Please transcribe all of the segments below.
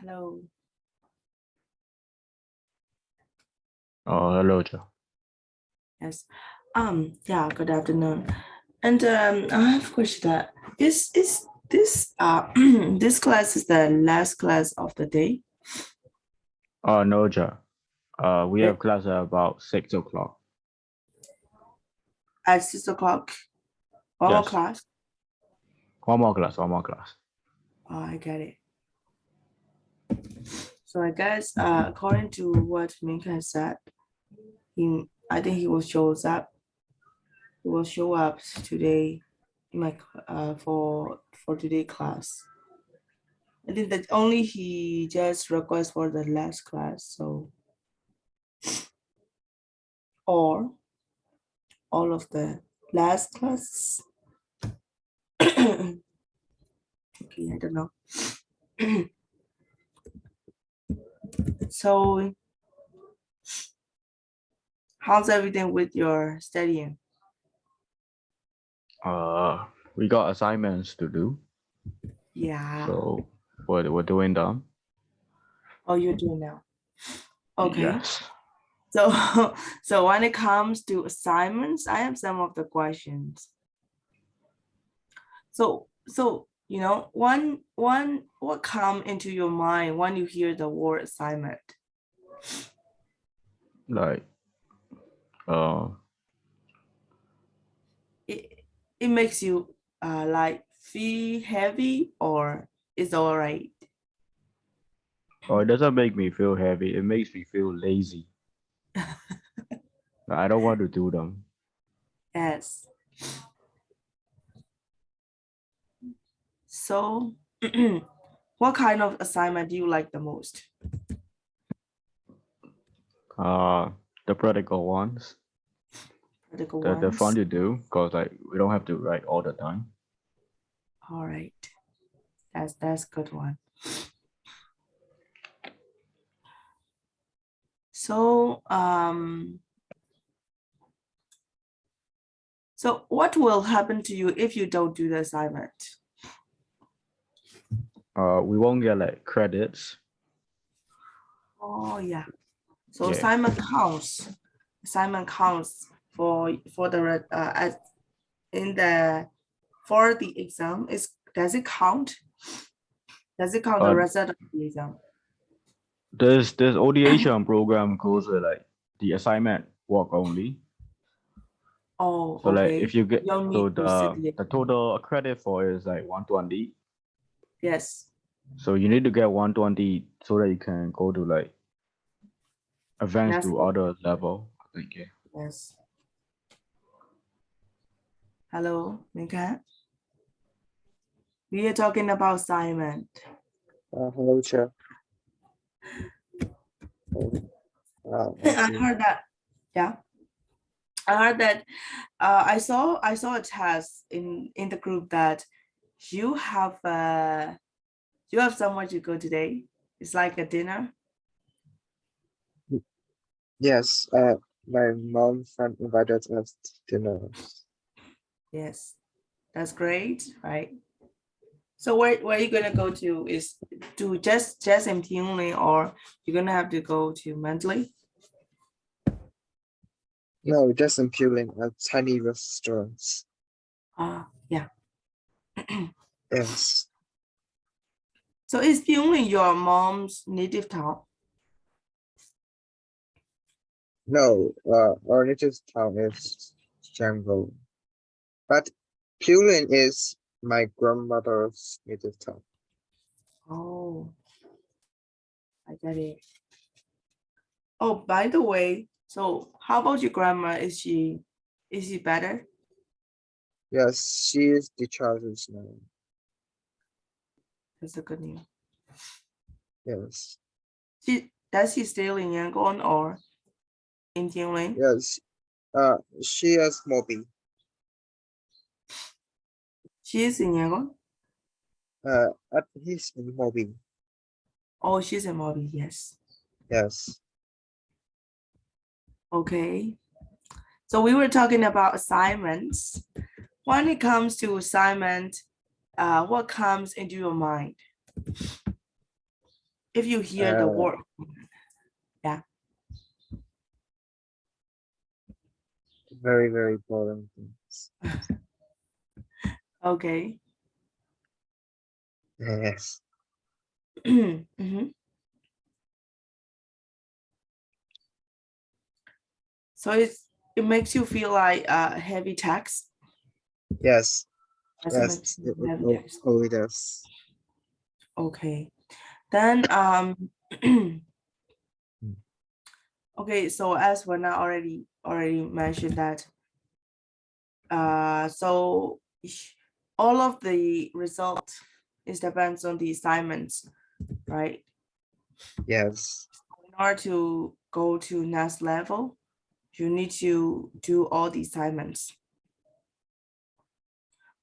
Hello. Oh, hello, Joe. Yes. Yeah, good afternoon. And I have a question that is this this class is the last class of the day? Oh, no, Joe. We Eh, have class at about 6 o'clock. At 6 o'clock? One more Yes. class? One more class, one more class. Oh, I get it. So I guess according to what Minka said, I think he will shows up. He will show up today in my for today class. I think that only he just requests for the last class, so or all of the last classes. Okay, I don't know. So how's everything with your studying? We got assignments to do, Yeah. so we're doing them. Oh, you're doing now. Okay. Yes. So so when it comes to assignments, I have some of the questions. So you know, what come into your mind when you hear the word assignment? Like, uh, It makes you like feel heavy or it's all right? oh, it doesn't make me feel heavy. It makes me feel lazy. I don't want to do them. Yes. So what kind of assignment do you like the most? The practical ones, Practical they're fun ones. to do because like we don't have to write all the time. All right. That's good one. So so what will happen to you if you don't do the assignment? We won't get like credits. Oh yeah. So Yeah. assignment counts. Assignment counts for the as in the for the exam. Does it count? Does it count the Uh, result of the exam? this OTHM program goes with like the assignment work only. Oh, So like okay. if you You get don't so need to sit here. the total credit for it is like 120. Yes. So you need to get 120 so that you can go to like advance That's to good. other level. I think yeah. Yes. Hello, Mika. We are talking about assignment. Hello, Chair. I heard that. Yeah. I heard that. I saw a test in the group that you have somewhere to go today. It's like a dinner. Yes, my mom friend invited us to dinner. Yes, that's great, right? So where are you gonna go to? Is to just empty only, or you're gonna have to go to Mandalay? No, just in Puling, a tiny restaurant. Yeah. Yes. So is Pyongyang your mom's native town? No, our native town is Shango, but Puling is my grandmother's native town. Oh, I get it. Oh, by the way, so how about your grandma? Is she better? Yes, she is discharged now. That's a good news. Yes. Does she still in Yangon or in Tianlin? Yes. She is Moby. She is in Yangon. He's in Moby. Oh, she's in Mobi. Yes. Yes. Okay. So we were talking about assignments. When it comes to assignment, what comes into your mind? If you hear the word. Yeah. Very, very important things. Okay. Yes. Mhm. So it makes you feel like heavy text. Yes. Does it make Yes. you feel heavy text? Oh, it does. Okay. Then okay, so as Werner already mentioned that so all of the result is depends on the assignments, right? Yes. In order to go to next level, you need to do all the assignments.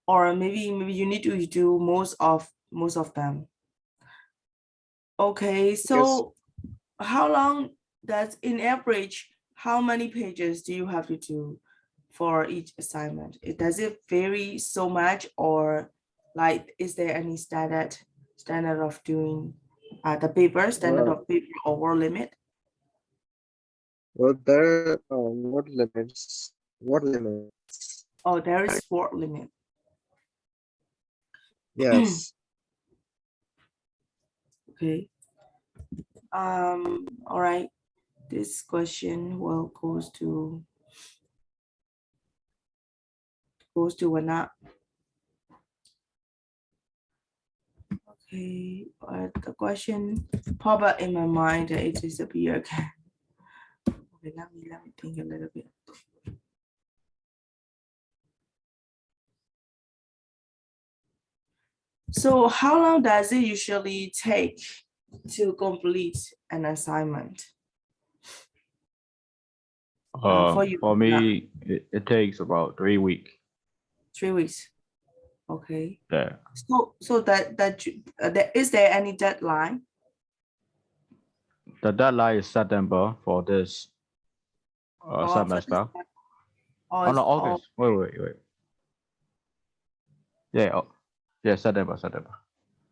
Or maybe you need to do most of them. Okay, so how long does in average, how many pages do you have to do for each assignment? Does it vary so much, or like is there any standard of doing the paper, standard of paper or word limit? Well, there are word limits. Word limits. Oh, there is word limit. Yes. Okay. All right. This question will goes to Wana. Okay, but the question pop up in my mind that it disappeared again. Okay, let me think a little bit. So how long does it usually take to complete an assignment? For you, For me, it takes about 3 weeks. 3 weeks. Okay. Yeah. So is there any deadline? The deadline is September for this For semester. this, Oh no, August. Wait. Yeah, yeah, September.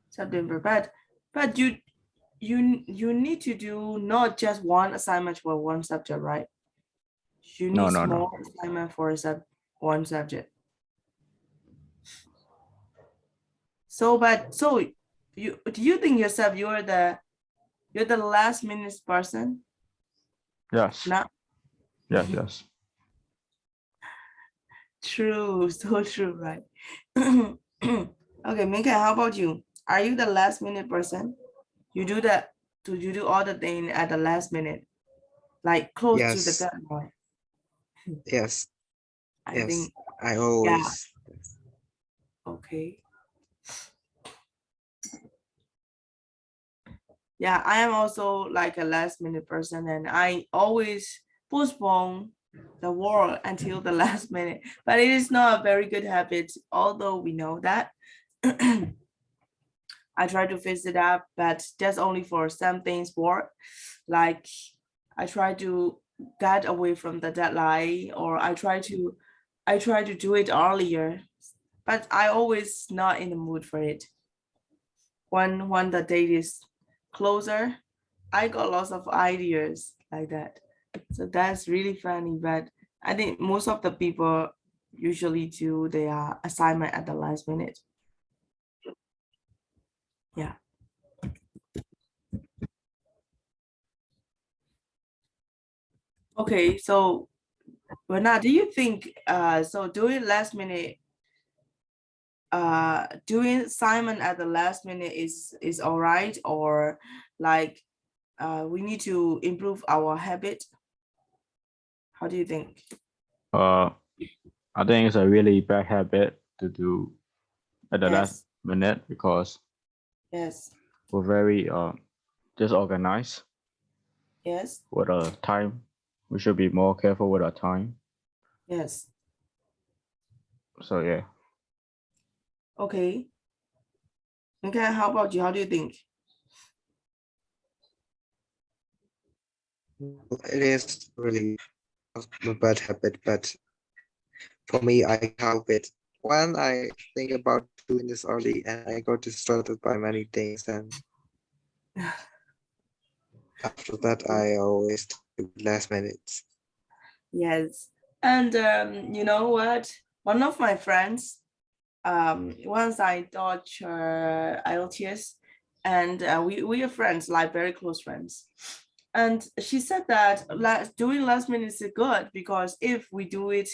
September, but you need to do not just one assignment for one subject, right? You No. need more assignment for one subject. So you do you think yourself you're the last minute person? Yes. No. Yes. True, so true, right? Okay, Minka, how about you? Are you the last minute person? You do that? Do you do all the thing at the last minute, like close to the Yes. deadline? Yes. I Yes. think, I yeah. always. Okay. Yeah, I am also like a last minute person, and I always postpone the work until the last minute. But it is not a very good habit, although we know that. I try to fix it up, but just only for some things work. Like I try to get away from the deadline, or I try to do it earlier, but I always not in the mood for it. When the date is closer, I got lots of ideas like that. So that's really funny, but I think most of the people usually do their assignment at the last minute. Yeah. Okay, so Renat, do you think so doing last minute doing assignment at the last minute is all right, or like we need to improve our habit? How do you think? I think it's a really bad habit to do at the last Yes. minute because Yes. we're very disorganized Yes. with our time. We should be more careful with our time. Yes. So yeah. Okay. Okay, how about you? How do you think? It is really a bad habit, but for me, I help it. When I think about doing this early and I got distracted by many things, and After that, I always do last minutes. Yes. And you know what? One of my friends, once I taught her IELTS, and we are friends, like very close friends. And she said that doing last minute is good because if we do it,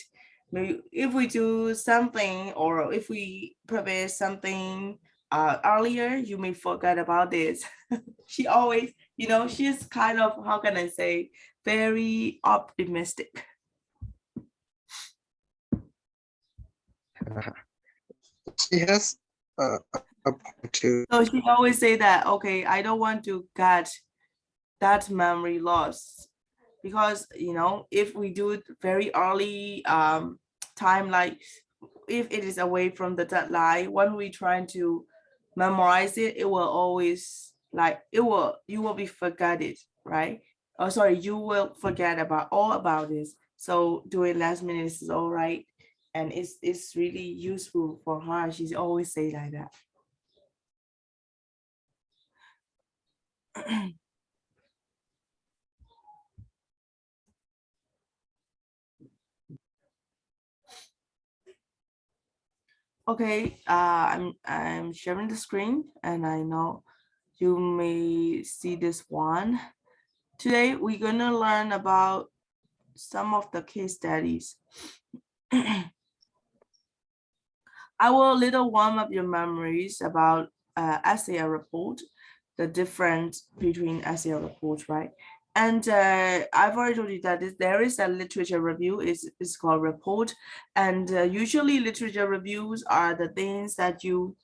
maybe if we do something or if we prepare something earlier, you may forget about this. She always, she's kind of, how can I say, very optimistic. She has a point too. So she always say that, okay, I don't want to get that memory loss because, if we do it very early time, like if it is away from the deadline, when we trying to memorize it, it will always you will be forget it, right? Oh, sorry, you will forget about all about this. So doing last minute is all right. And it's really useful for her. She's always say like that. Okay, I'm sharing the screen and I know you may see this one. Today we're gonna learn about some of the case studies. I will little warm up your memories about essay report, the difference between essay report, right? And I've already told you that there is a literature review, it's called report. And usually literature reviews are the things that you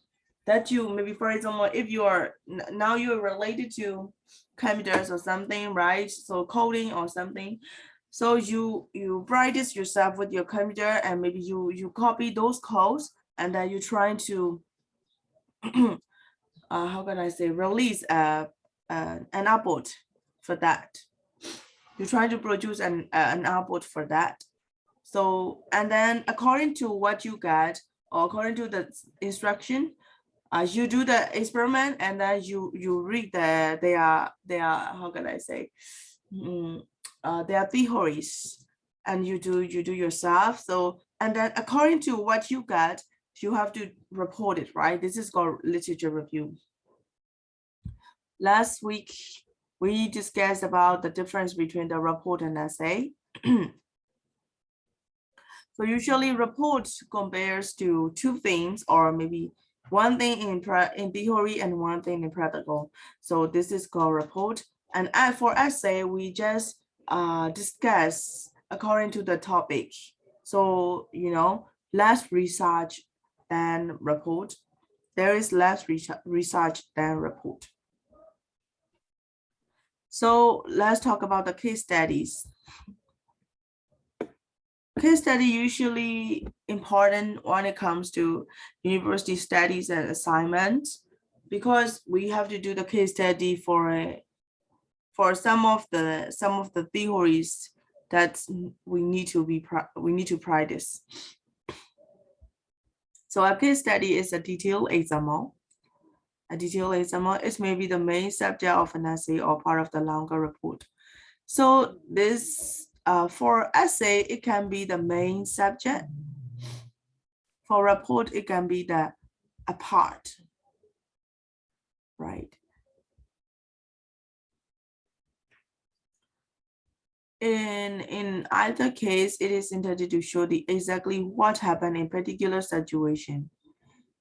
maybe, for example, if you are now you're related to computers or something, right? So coding or something. So you practice yourself with your computer and maybe you copy those codes and then you're trying to how can I say, release an output for that. You're trying to produce an output for that. So, and then according to what you get or according to the instruction, you do the experiment and then you read they are how can I say, they are theories and you do yourself. So, and then according to what you get, you have to report it, right? This is called literature review. Last week, we discussed about the difference between the report and essay. So usually report compares to two things or maybe one thing in theory and one thing in practical. So this is called report. And for essay, we just discuss according to the topic. So, less research than report. There is less research than report. So let's talk about the case studies. Case study usually important when it comes to university studies and assignments because we have to do the case study for some of the theories that we need to practice. So a case study is a detailed example. A detailed example is maybe the main subject of an essay or part of the longer report. So this for essay, it can be the main subject. For report, it can be a part, right? In either case, it is intended to show exactly what happened in particular situation.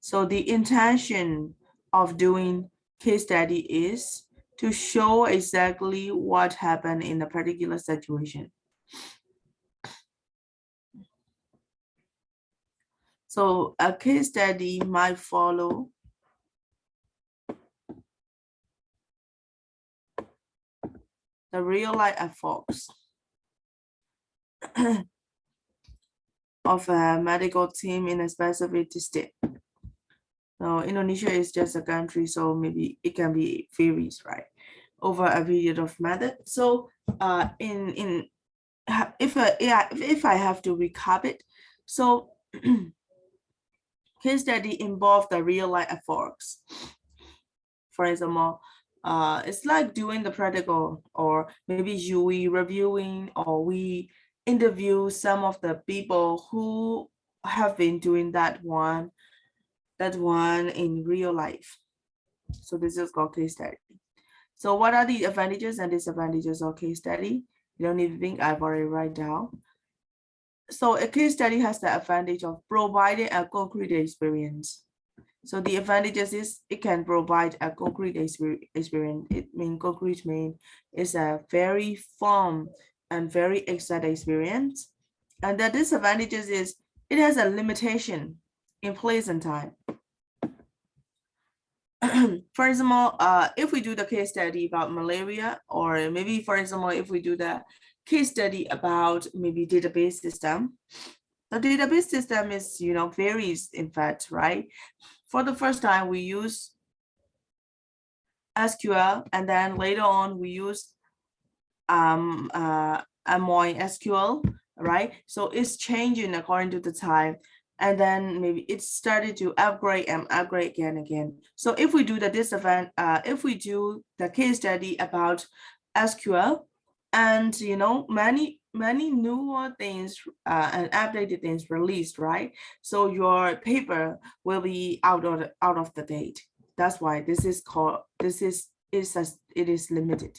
So the intention of doing case study is to show exactly what happened in a particular situation. So a case study might follow the real life efforts of a medical team in a specific district. So Indonesia is just a country, so maybe it can be varies, right, over a period of method. So if I have to recap it, so case study involve the real life efforts. For example, it's like doing the practical, or maybe we reviewing, or we interview some of the people who have been doing that one in real life. So this is called case study. So what are the advantages and disadvantages of case study? You don't need to think, I've already write down. So a case study has the advantage of providing a concrete experience. So the advantages is it can provide a concrete experience. It means concrete means it's a very firm and very exact experience. And the disadvantages is it has a limitation in place and time. For example, if we do the case study about malaria, or maybe, for example, if we do the case study about maybe database system, the database system is, varies in fact, right? For the first time, we use SQL, and then later on we use MySQL, right? So it's changing according to the time, and then maybe it started to upgrade and upgrade again. So if we do if we do the case study about SQL, and many newer things and updated things released, right? So your paper will be out of the date. That's why this is called, it is limited.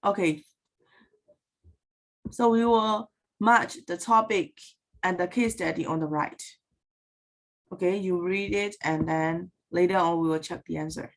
Okay, so we will match the topic and the case study on the right. Okay, you read it, and then later on we will check the answer.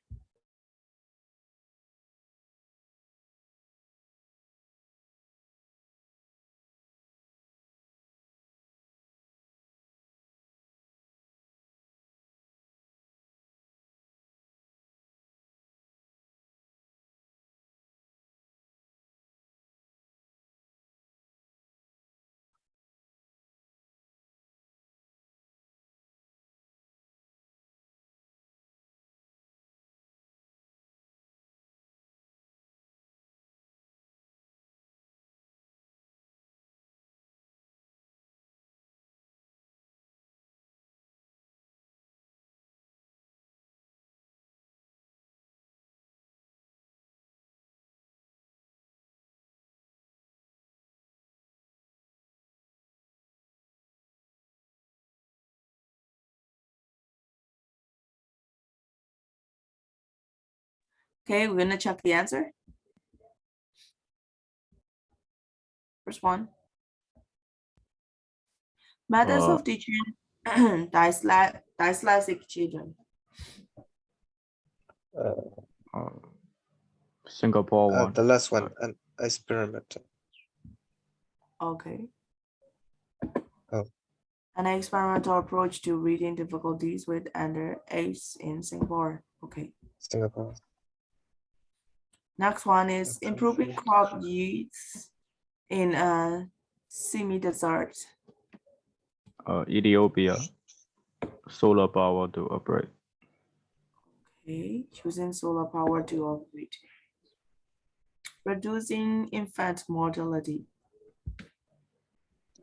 Okay, we're gonna check the answer. First one. Methods of teaching dyslexic children. Singapore one. The last one, an experiment. Okay. Oh. An experimental approach to reading difficulties with underage in Singapore. Okay. Singapore. Next one is improving crop yields in a semi-desert. Ethiopia. Solar power to operate. Okay, choosing solar power to operate. Reducing infant mortality.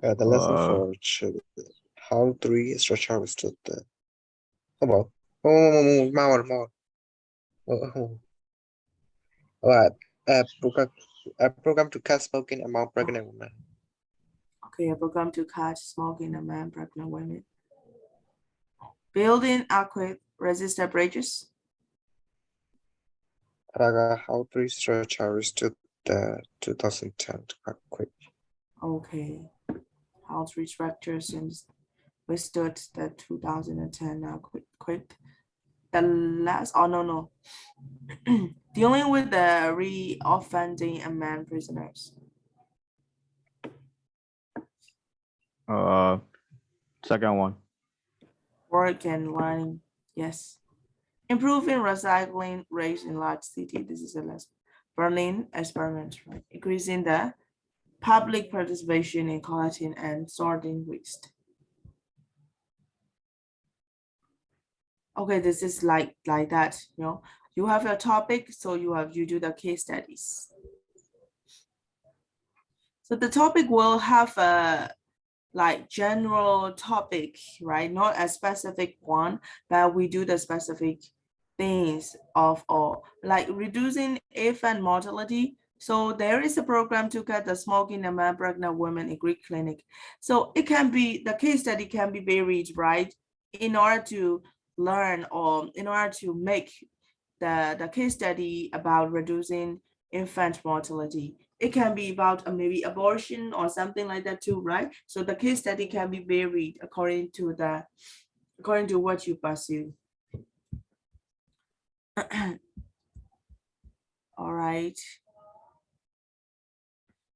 The lesson for children. How 3 structure understood the. Come on. More. Alright. A program to cut smoking among pregnant women. Okay, a program to cut smoking among pregnant women. Building earthquake resistant bridges. How 3 structure understood the 2010 earthquake. Okay. How 3 structures withstood the 2010 earthquake. The last, oh no. Dealing with the re-offending among prisoners. Second one. Work and learning, yes. Improving recycling rates in large city. This is the last. Berlin experiment, right? Increasing the public participation in collecting and sorting waste. Okay, this is like that, you have your topic, so you do the case studies. So the topic will have like general topic, right? Not a specific one, but we do the specific things of all, like reducing infant mortality. So there is a program to cut the smoking among pregnant women in Greek clinic. So it can be, the case study can be varied, right? In order to learn or in order to make the case study about reducing infant mortality. It can be about maybe abortion or something like that too, right? So the case study can be varied according to what you pursue. All right.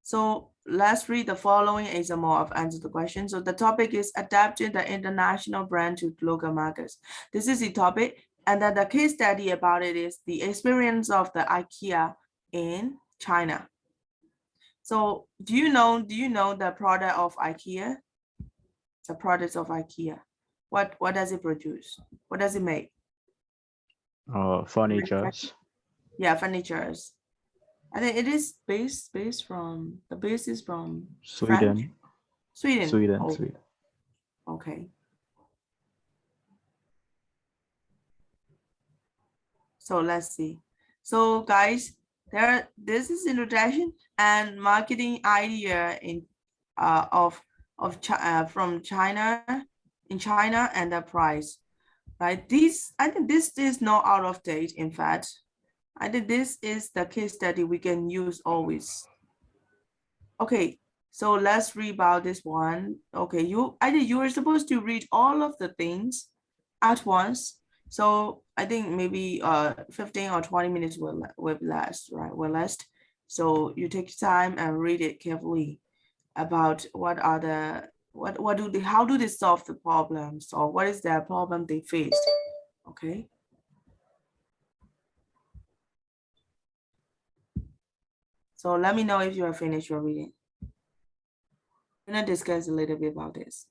So let's read the following example of answer the question. So the topic is adapting the international brand to local markets. This is the topic. And then the case study about it is the experience of the IKEA in China. So do you know the product of IKEA? The products of IKEA. What does it produce? What does it make? Furnitures. Yeah, furnitures. I think it is based from, the base is from French. Sweden. Sweden. Oh, Sweden. okay. So let's see. So guys, this is introduction and marketing idea in from China, in China, and the price, right? I think this is not out of date. In fact, I think this is the case study we can use always. Okay, so let's read about this one. Okay, I think you were supposed to read all of the things at once. So I think maybe 15 or 20 minutes will last, right? Will last. So you take time and read it carefully about what are the how do they solve the problems, or what is the problem they faced. Okay. So let me know if you are finished your reading. I'm gonna discuss a little bit about this.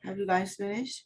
Have you guys finished?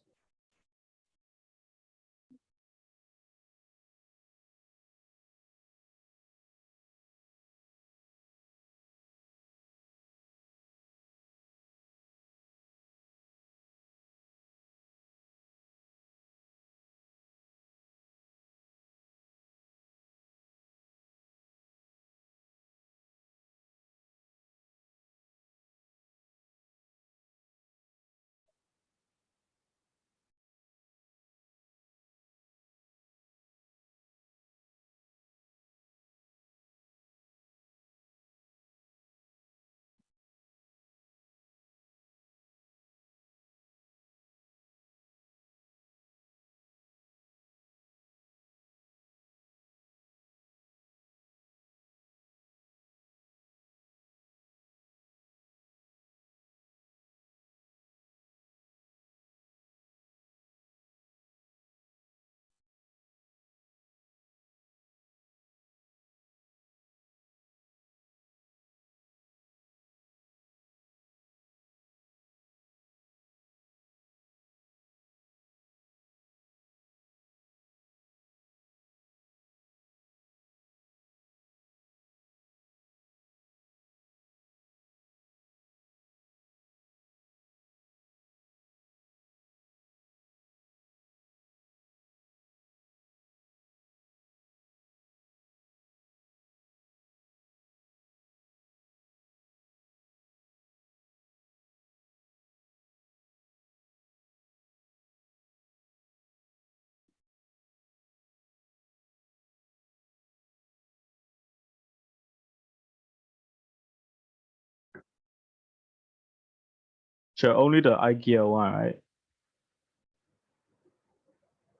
Sure, only the IKEA one, right?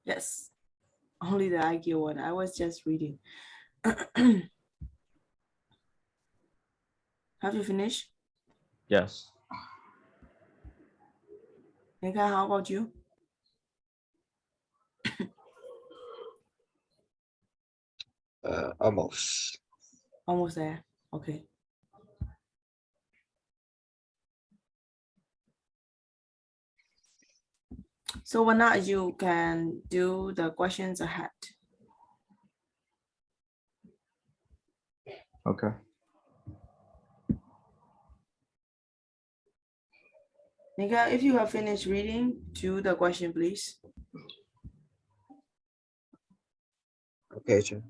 Yes, only the IQ one. I was just reading. Have you finished? Yes. Nika, how about you? Almost. Almost there. Okay. So why not you can do the questions ahead. Okay. Nika, if you have finished reading, do the question, please. Okay, teacher.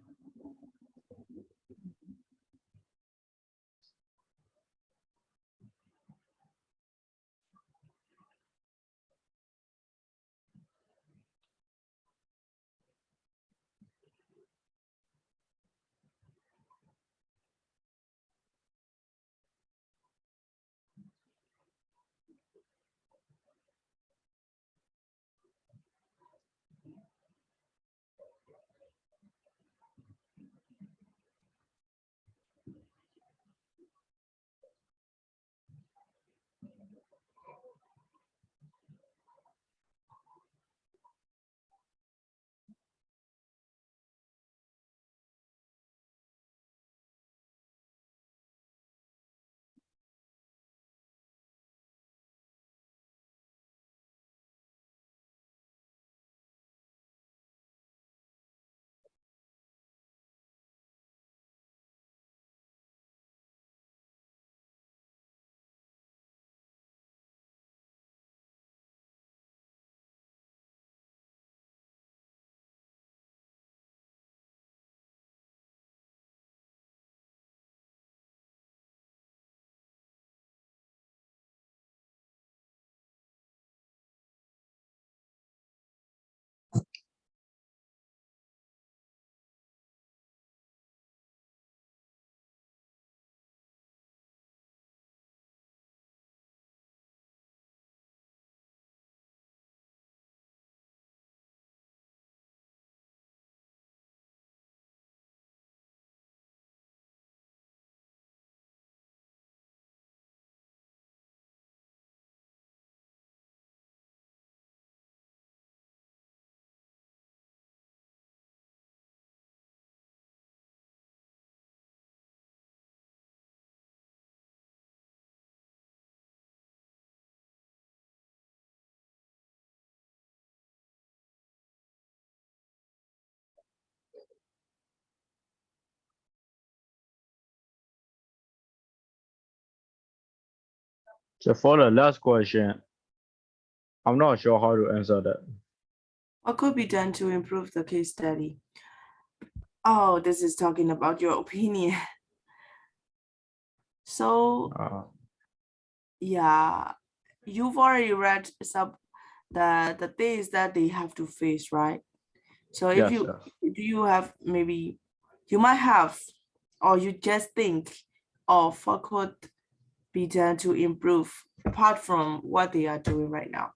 So for the last question, I'm not sure how to answer that. What could be done to improve the case study? Oh, this is talking about your opinion. So Uh, yeah, you've already read some the things that they have to face, right? So if yes, you yes. do you have maybe you might have or you just think of what could be done to improve apart from what they are doing right now.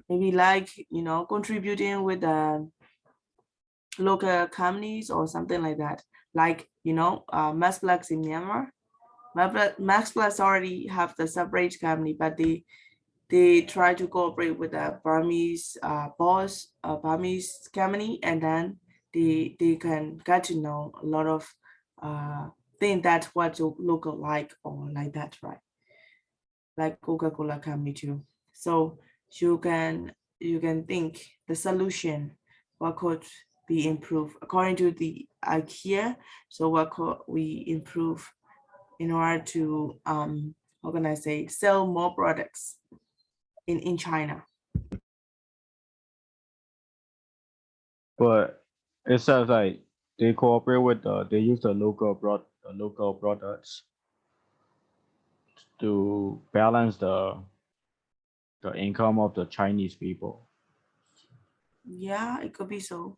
Maybe like contributing with the local companies or something like that. Like Masplex in Myanmar. Masplex already have the separate company, but they try to cooperate with the Burmese Burmese company, and then they can get to know a lot of thing that what to look like or like that, right? Like Coca-Cola company too. So you can think the solution, what could be improved according to the IKEA. So what could we improve in order to how can I say sell more products in China? But it says like they cooperate with they use the local products to balance the income of the Chinese people. Yeah, it could be so.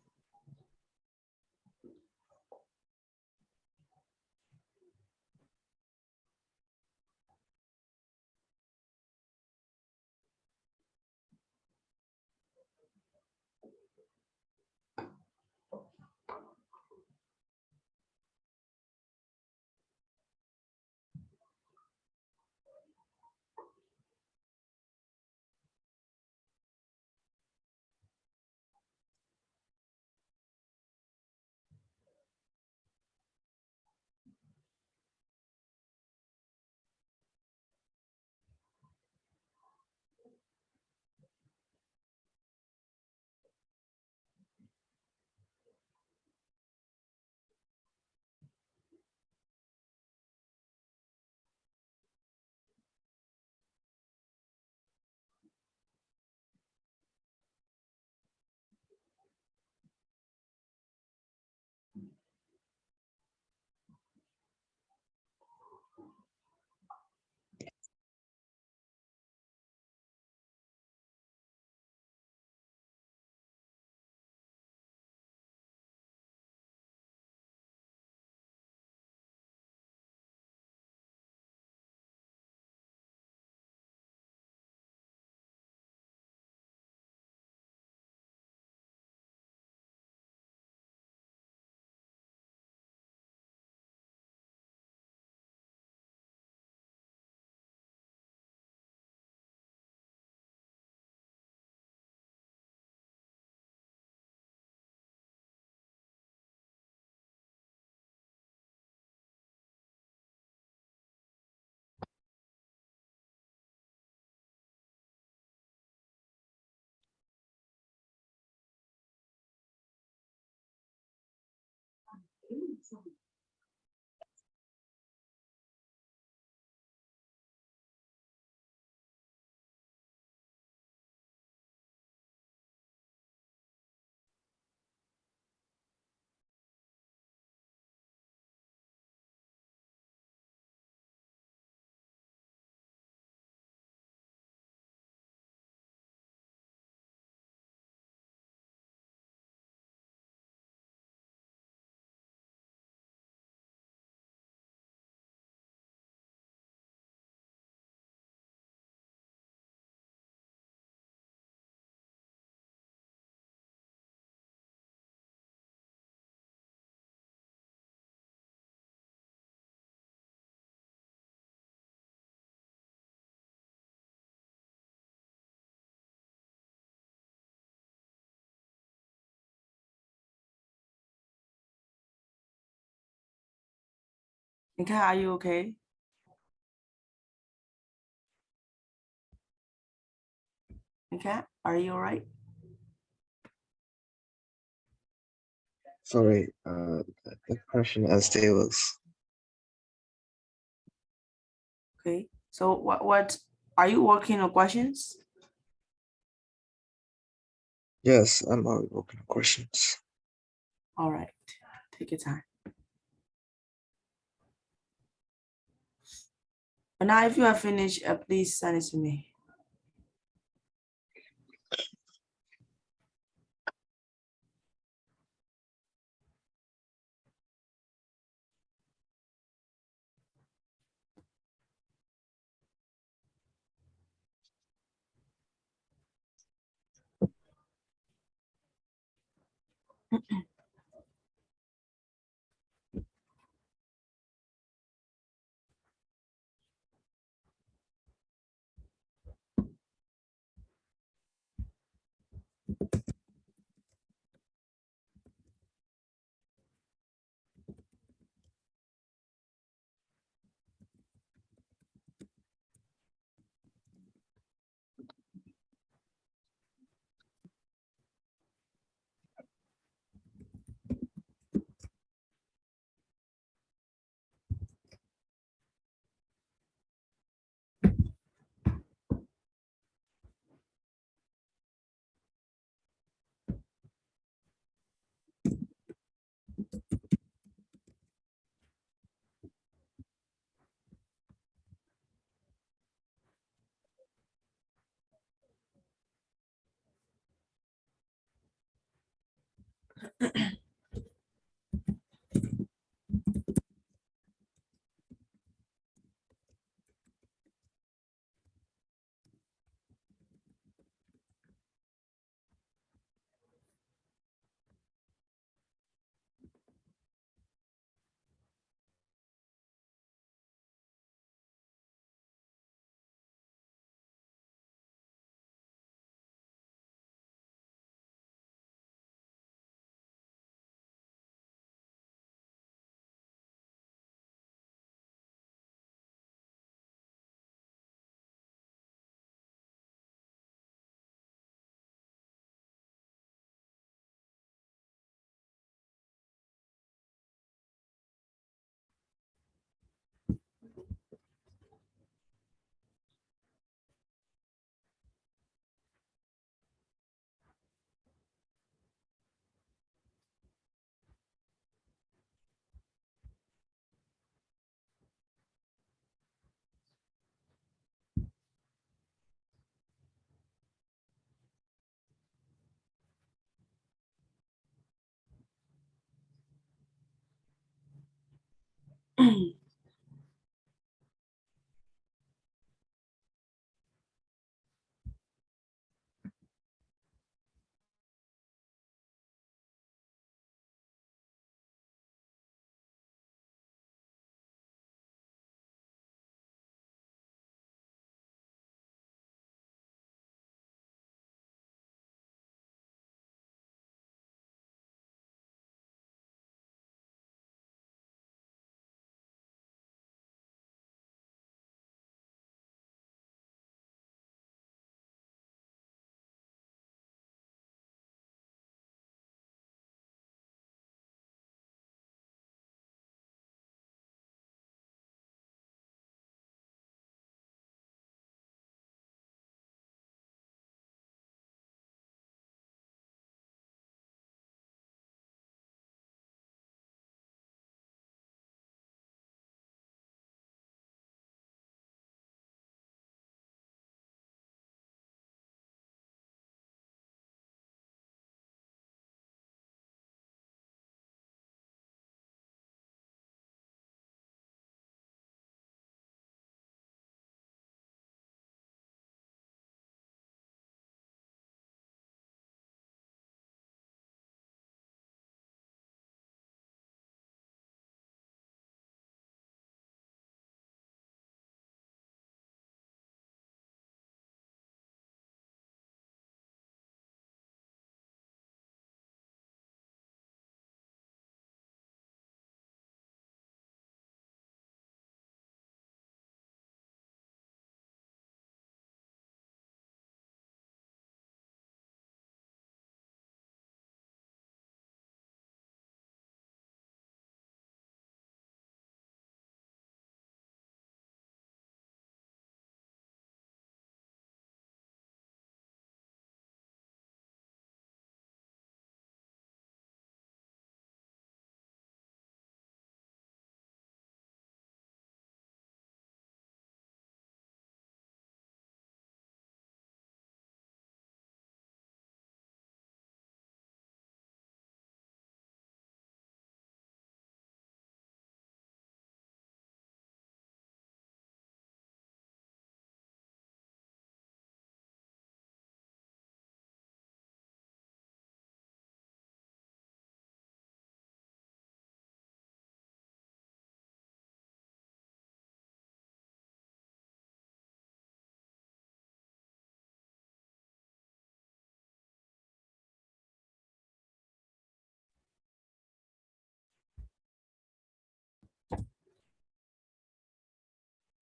Okay, are you okay? Okay, are you all right? Sorry, the question as there was Okay. So what are you working on questions? Yes, I'm already open for questions. All right. Take your time. But now, if you are finished, please send it to me.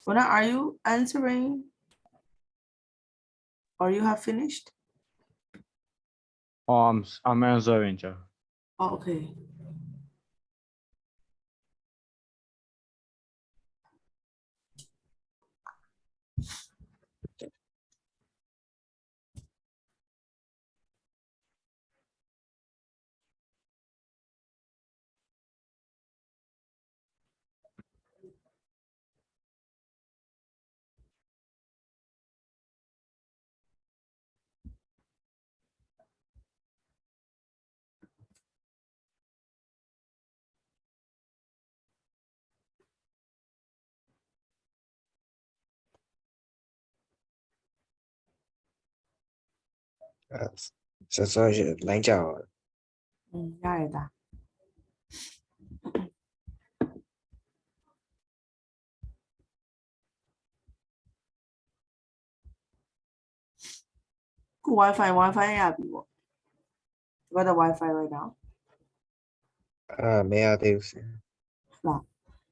Una, are you answering? Or you have finished? I'm answering, sir. Oh, okay. so lãnh đạo Yarda. Wi-Fi yeah, people. You got the Wi-Fi right now? မရသေးဘူး Nah.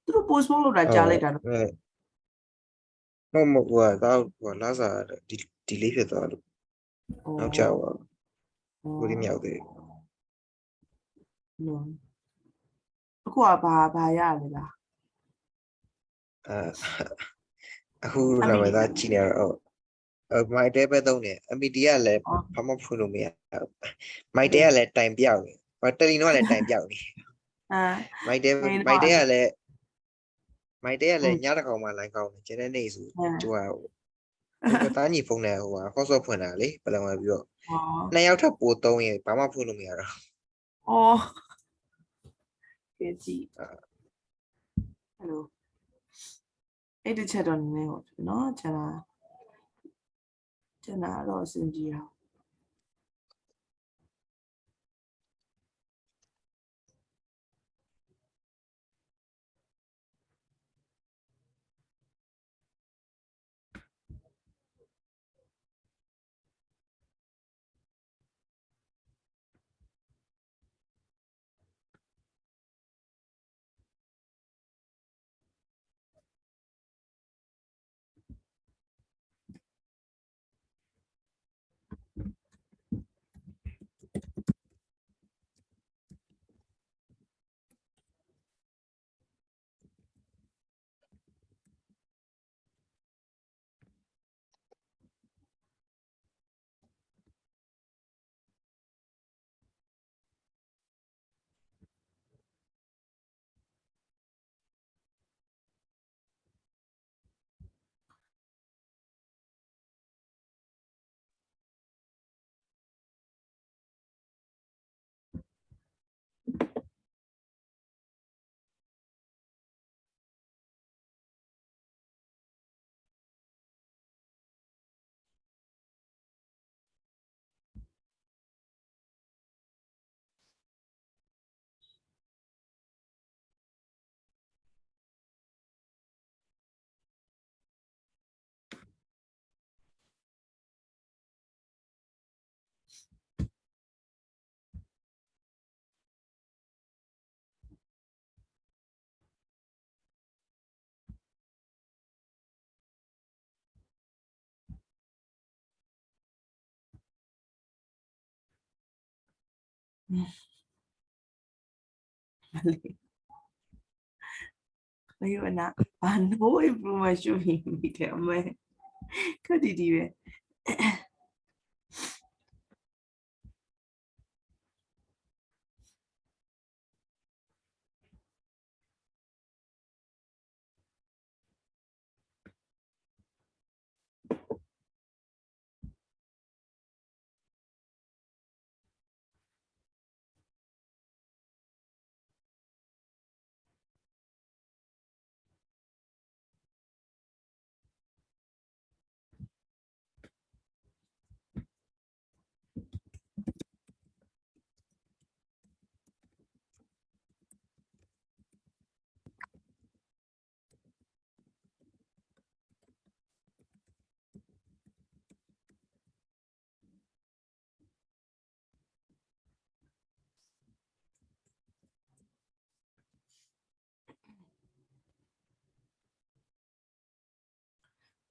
သူတို့ post လုပ်တာကြားလိုက်တာနော် မဟုတ်ဟိုတော့လာစားဒီလေးဖြစ်သွားလို့နောက်ကျတော့ကိုလေးမြောက်သေး No. အခုကဘာရလဲလား အခုနာမည်သားကြည့်နေတော့မိုက်တဲပဲသုံးတယ်အမီဒီကလည်းဘာမှဖွင့်လို့မရမိုက်တဲကလည်းတိုင်ပြောက်နေတယ်လီနောကလည်းတိုင်ပြောက်နေ အာ မိုက်တဲကလည်းညတစ်ကောင်မှလိုင်းကောင်းတယ်ကျန်တဲ့နေ့ဆိုကြွားဟိုတားညီဖုန်းနဲ့ဟိုဟော့ဆော့ဖွင့်တာလေဘယ်လိုမှပြီးတော့ အော် နှစ်ယောက်ထပ်ပို့သုံးရင်ဘာမှဖွင့်လို့မရတော့ အော်ကဲကြည့် Hello အဲ့ဒီချက်တော့နည်းနည်းဟုတ်နော်ကျန်တာတော့အဆင်ပြေအောင် Ayun na. Ano information hindi me. Kadidi be.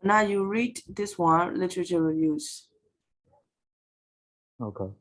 Now you read this one, literature reviews. Okay.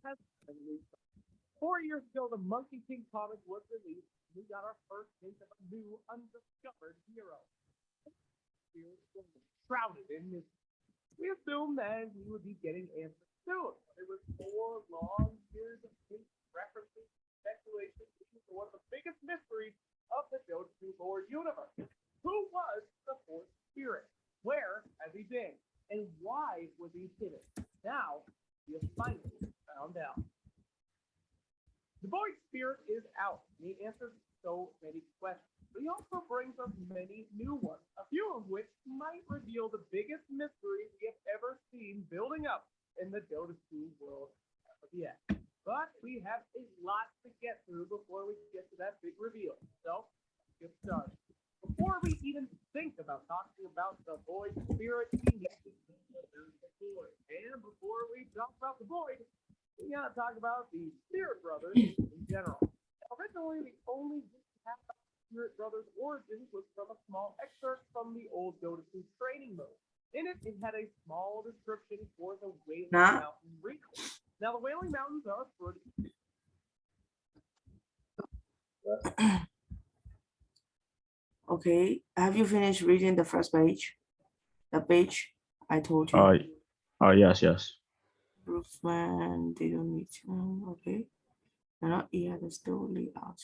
has been released. 4 years ago, the Monkey King comic was released. We got our first hint of a new, undiscovered hero. Shrouded in mystery. We assumed that we would be getting answers soon. It was 4 long years of references, speculation, leading to one of the biggest mysteries of the Dota 2 lore universe. Who was the fourth spirit? Where has he been? And why was he hidden? Now, he has finally found out. The Void Spirit is out, and he answers so many questions. But he also brings us many new ones, a few of which might reveal the biggest mystery we have ever seen building up in the Dota 2 world as of yet. But we have a lot to get through before we get to that big reveal. So, let's get started. Before we even think about talking about the Void Spirit, we need to know there's the Void. And before we talk about the Void, we gotta talk about the Spirit Brothers in general. Originally, the only half Spirit Brothers' origins was from a small excerpt from the old Dota 2 training mode. In it, it had a small description for the Wailing Mountain region. Now, the Wailing Mountains are pretty. Okay, have you finished reading the first page? The page I told you. Yes, yes. Improvement, they don't need to, okay. They're not here, they're still lead out.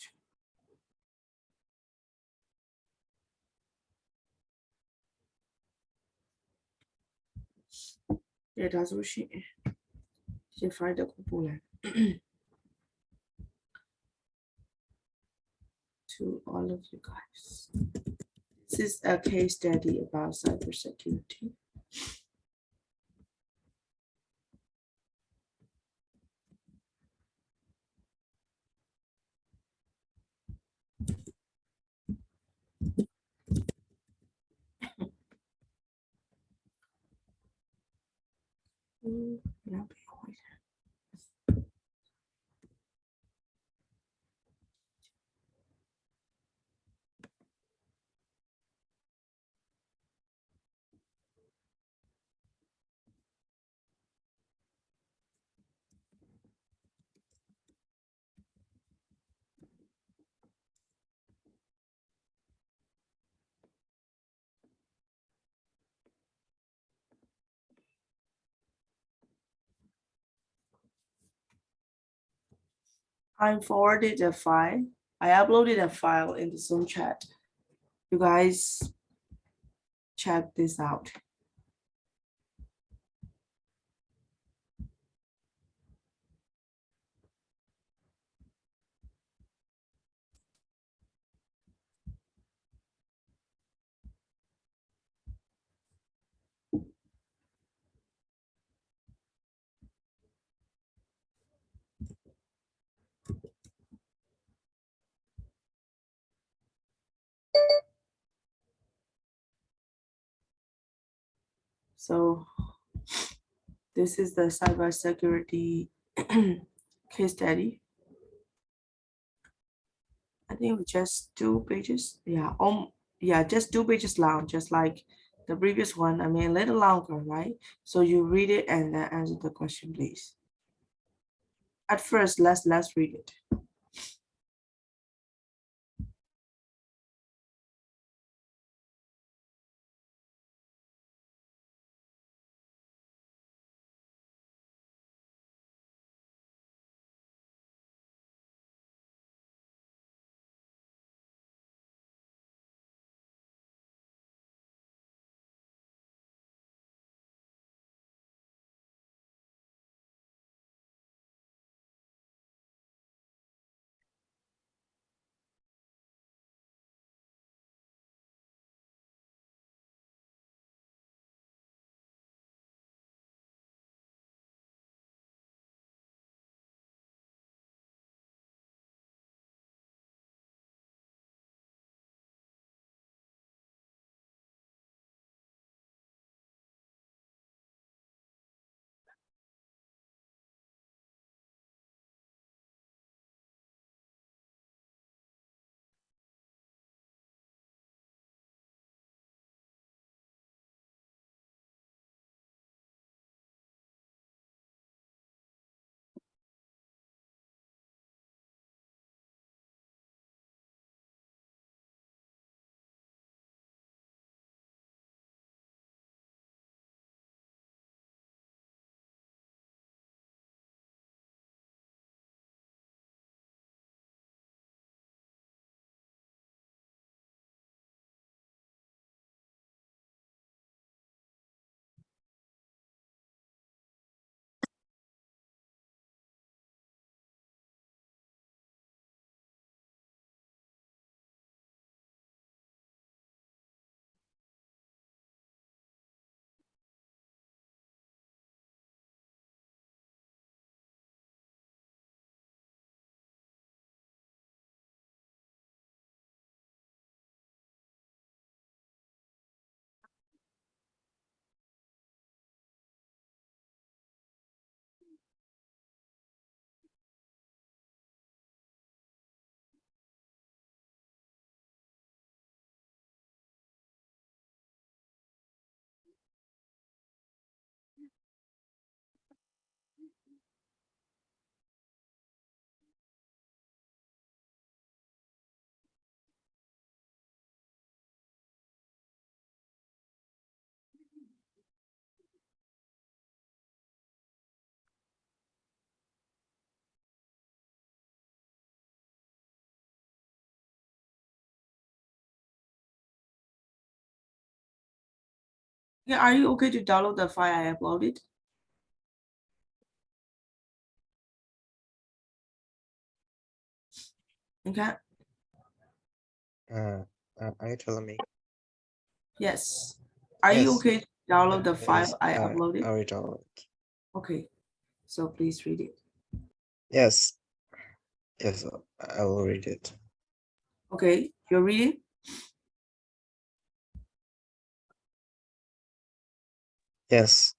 Yeah, that's what she find the component. To all of you guys. This is a case study about cybersecurity. Yeah, I forwarded a file. I uploaded a file in the Zoom chat. You guys check this out. So this is the cybersecurity case study. I think just 2 pages. Yeah, yeah, just 2 pages long, just like the previous one. I mean, a little longer, right? So you read it and then answer the question, please. At first, let's read it. Yeah, are you okay to download the file I uploaded? Okay. Are you telling me? Yes. Are you Yes. okay to download the Yes, file I I uploaded? read all. Okay. So please read it. Yes. Yes, I will read it. Okay, you're reading? Yes.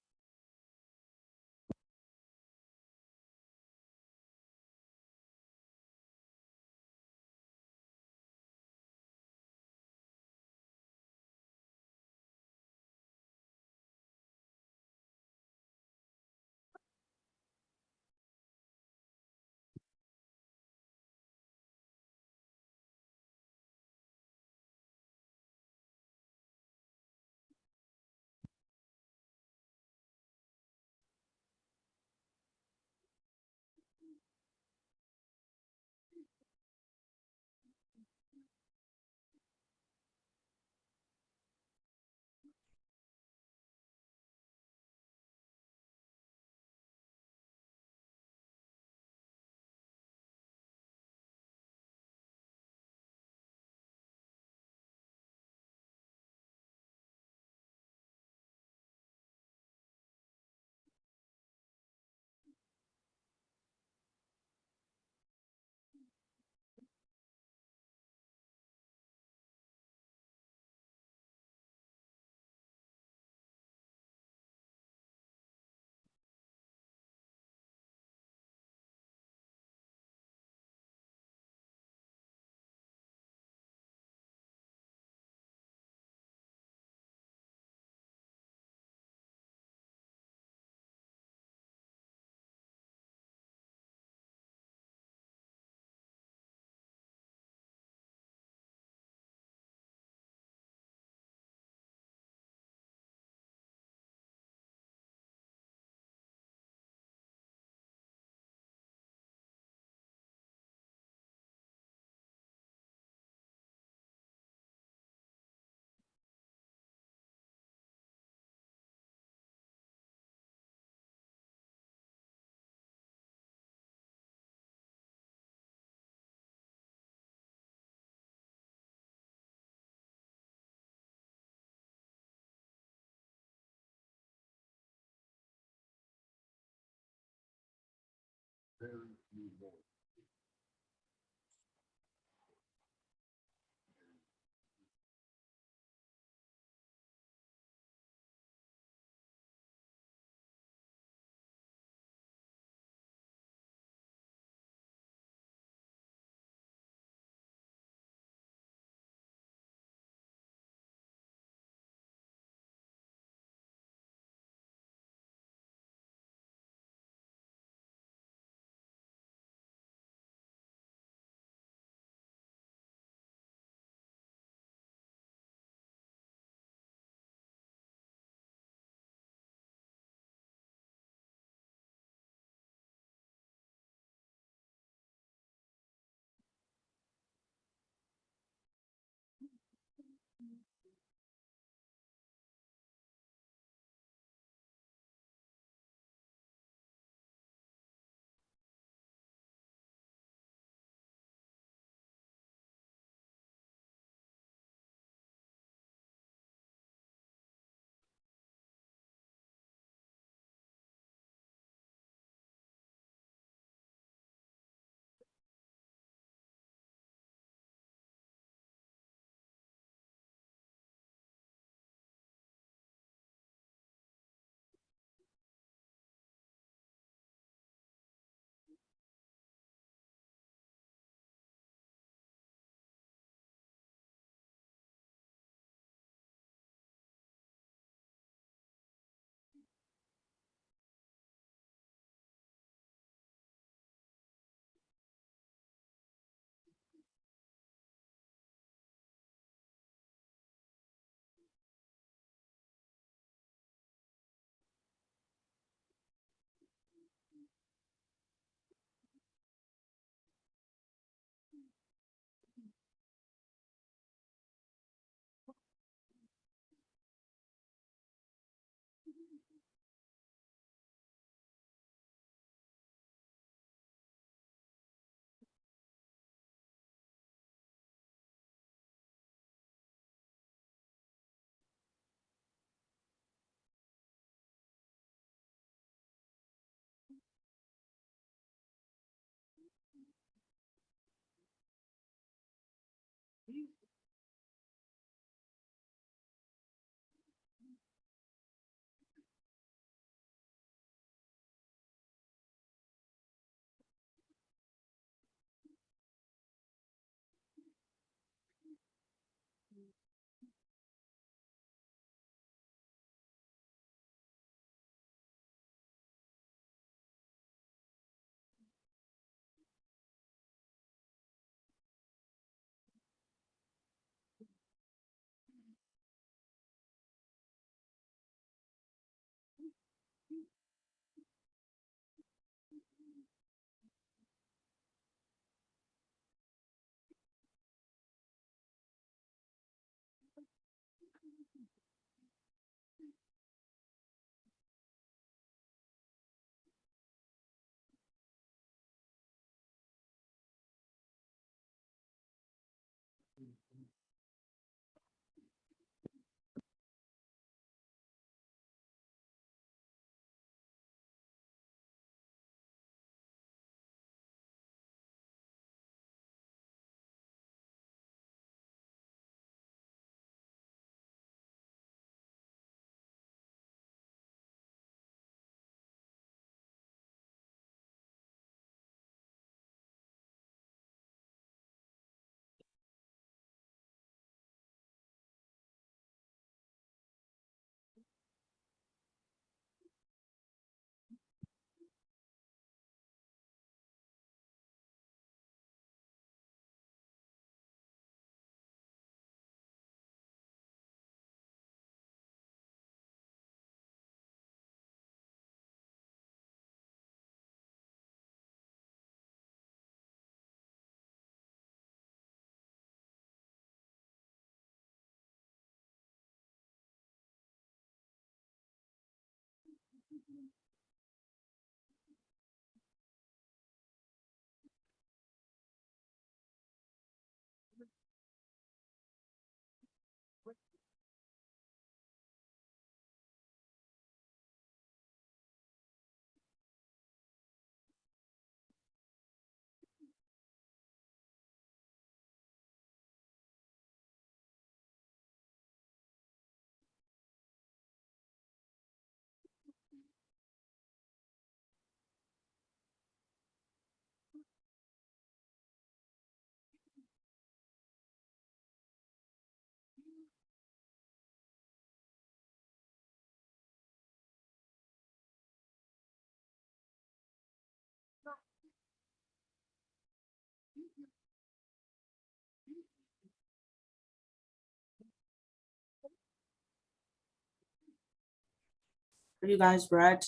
Have you guys read?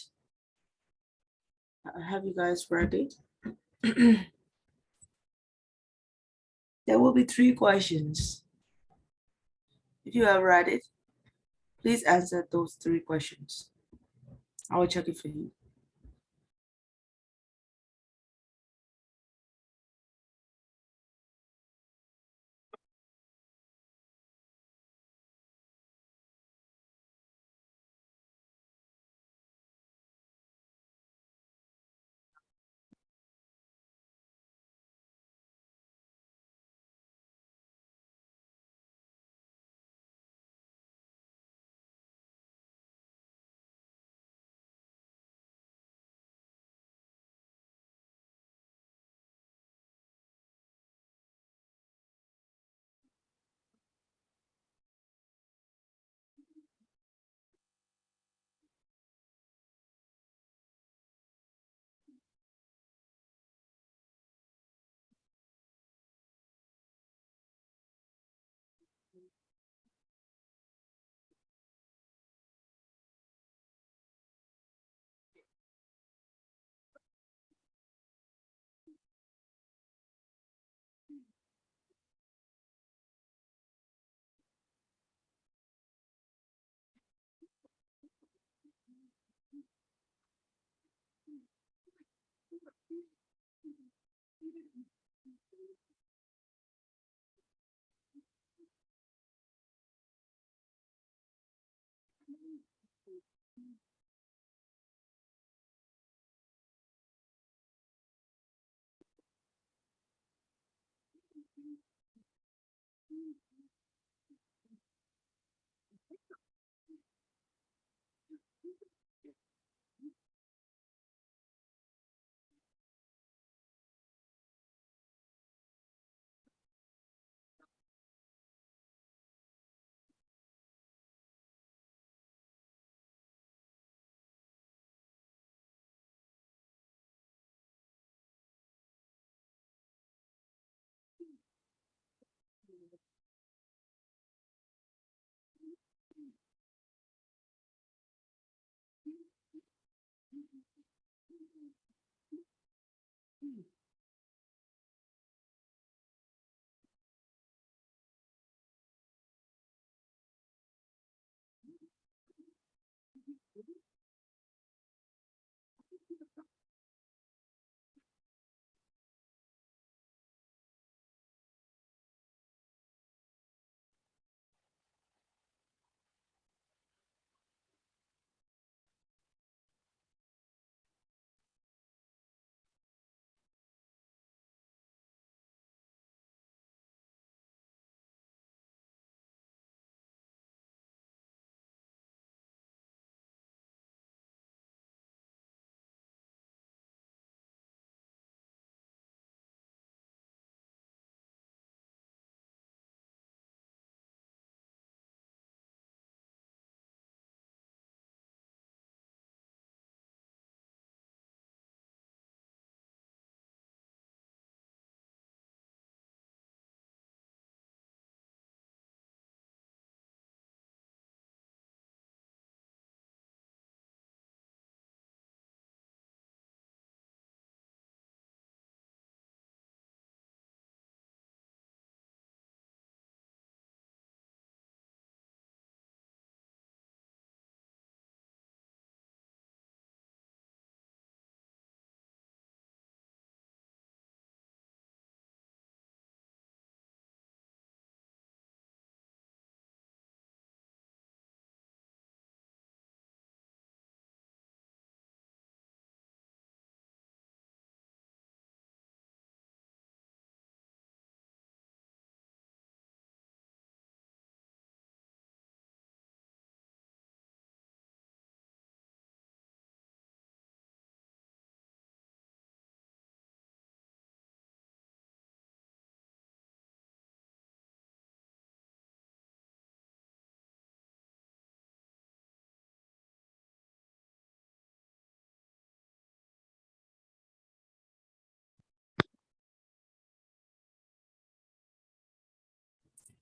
Have you guys read it? There will be 3 questions. If you have read it, please answer those 3 questions. I will check it for you.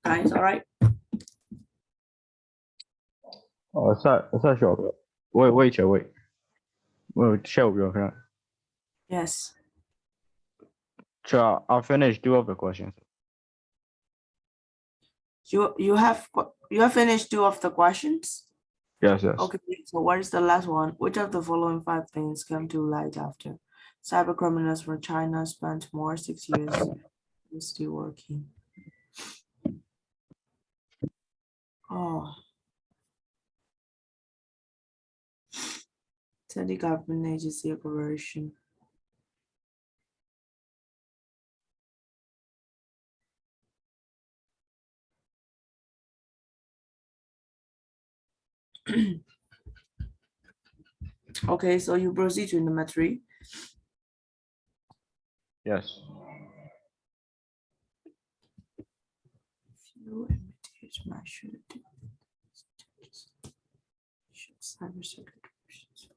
Guys, all right? Sure. Wait, Sure. Yes. Sure, I'll finish two of the questions. You have finished 2 of the questions? Yes. Okay, so what is the last one? Which of the following 5 things came to light after cyber criminals from China spent more 6 years still working? Oh, Teddy government agency operation. Okay, so you proceed to number 3. Yes. Few immediate measure cybersecurity options.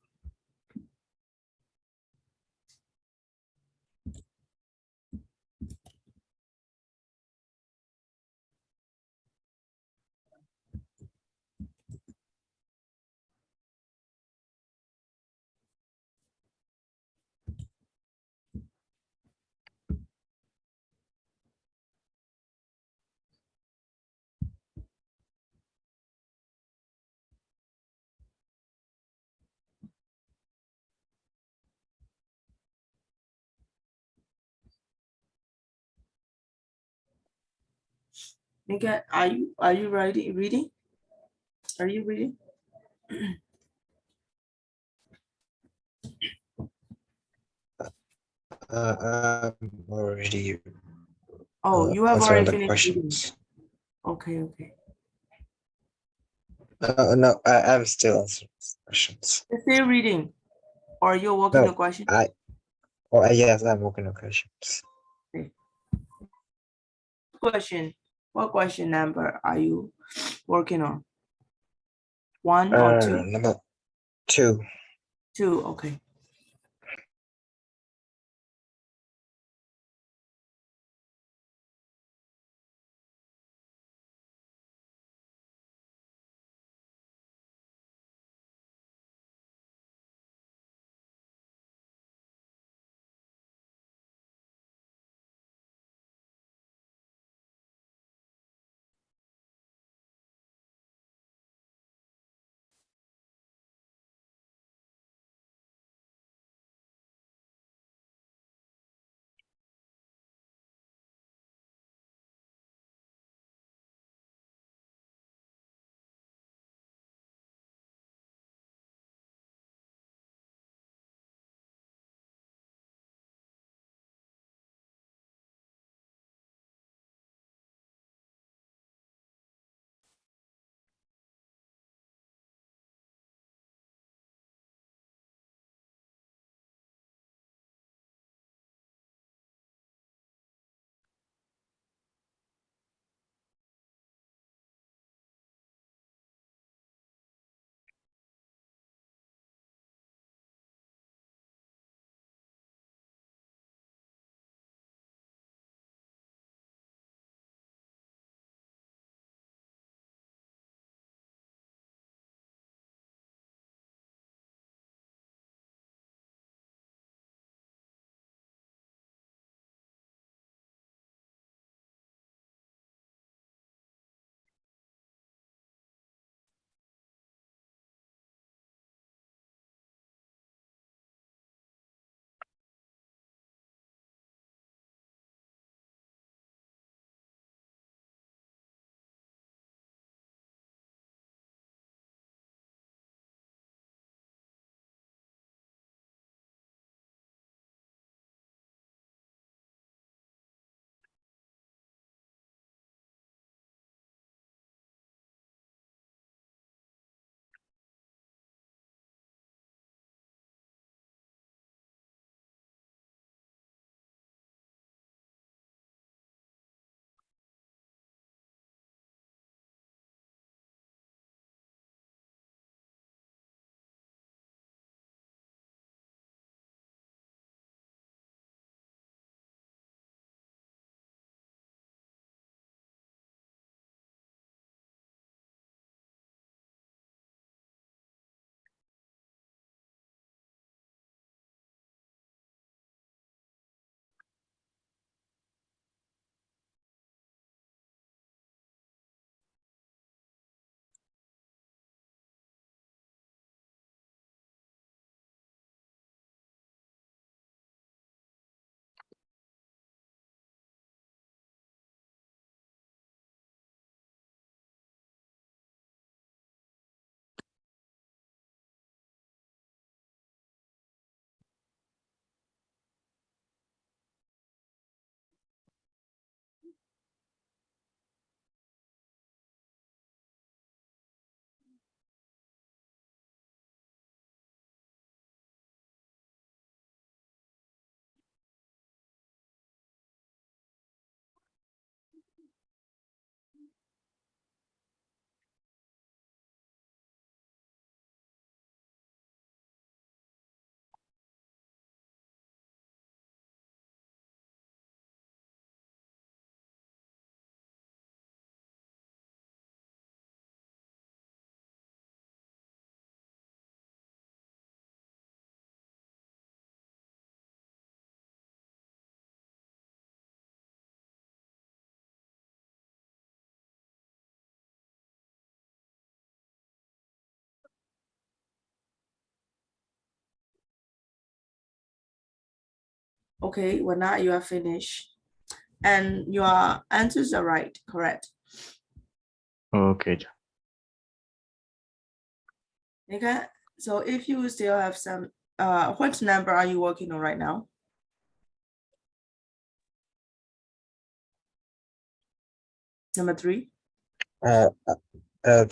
Mika, are you reading? Are you reading? I'm already Oh, you have answering already the finished reading. questions. Okay. No, I'm still answering questions. You're still reading, or you're working No, the question? yes, I'm working on questions. Question. What question number are you working on? 1 or 2? Number 2. 2, okay. Okay, well now you are finished. And your answers are right, correct. Okay, cha. Okay, so if you still have some, what number are you working on right now? Number 3, The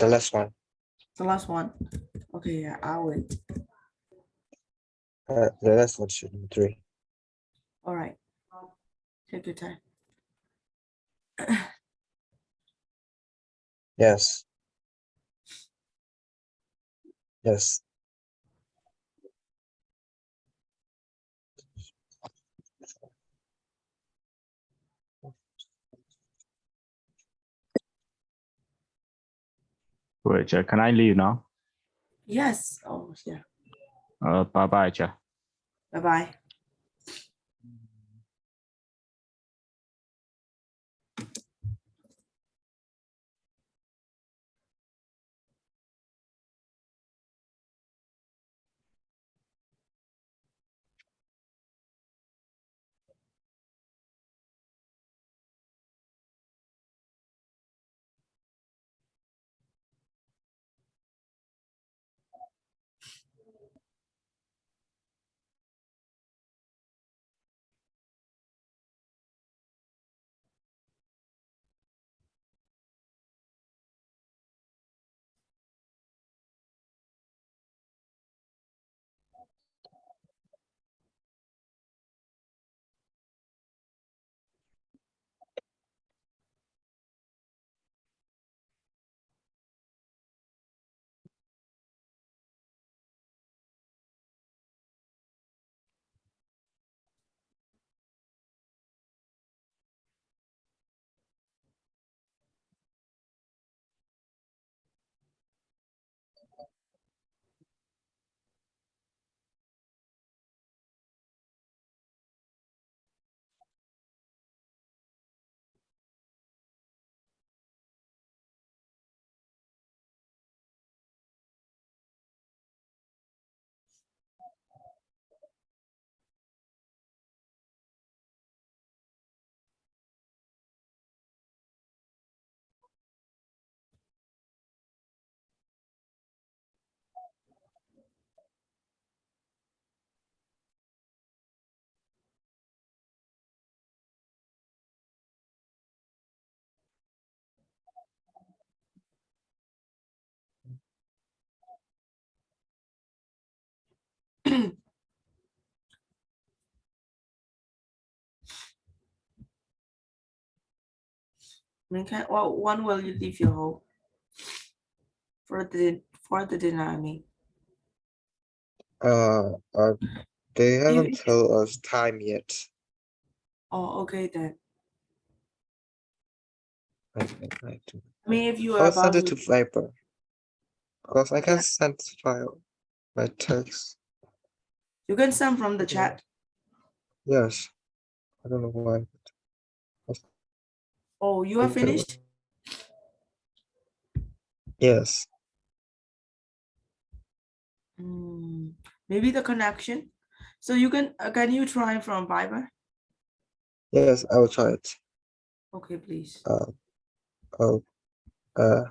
last one. the last one. Okay, yeah, I'll wait. The last one should be 3. All right, take your time. Yes. Yes. Wait, cha. Can I leave now? Yes, oh yeah, Bye bye, cha. bye-bye. Okay, well, when will you leave your home? For the dinner, I mean. They haven't If- told us time yet. Oh, okay then. I mean, if you are I'll send about it to Viber. Because I can Yeah. send file by text. You can send from the chat. Yes. I don't know why. Oh, you are finished? Yes. Maybe the connection. So you can you try from Viber? Yes, I will try it. Okay, please. Oh, uh,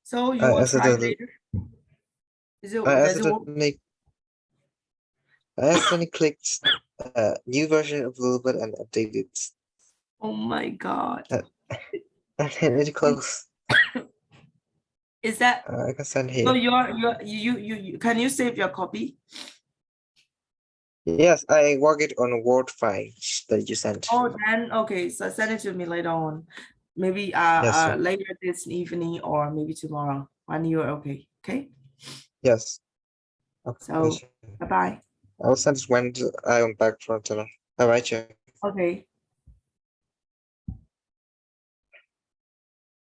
So you I will try accidentally, later. Does it work? I accidentally clicked new version of Lilbert and updated. Oh my God. And then it closed. Is that I can send so? here. You can you save your copy? Yes, I work it on a Word file that you sent. Oh, then okay. So send it to me later on. Maybe Yes, sir. later this evening or maybe tomorrow when you are okay. Okay. Yes. Okay. So bye bye. I will send it when I am back from dinner. Bye bye, Chair. Okay.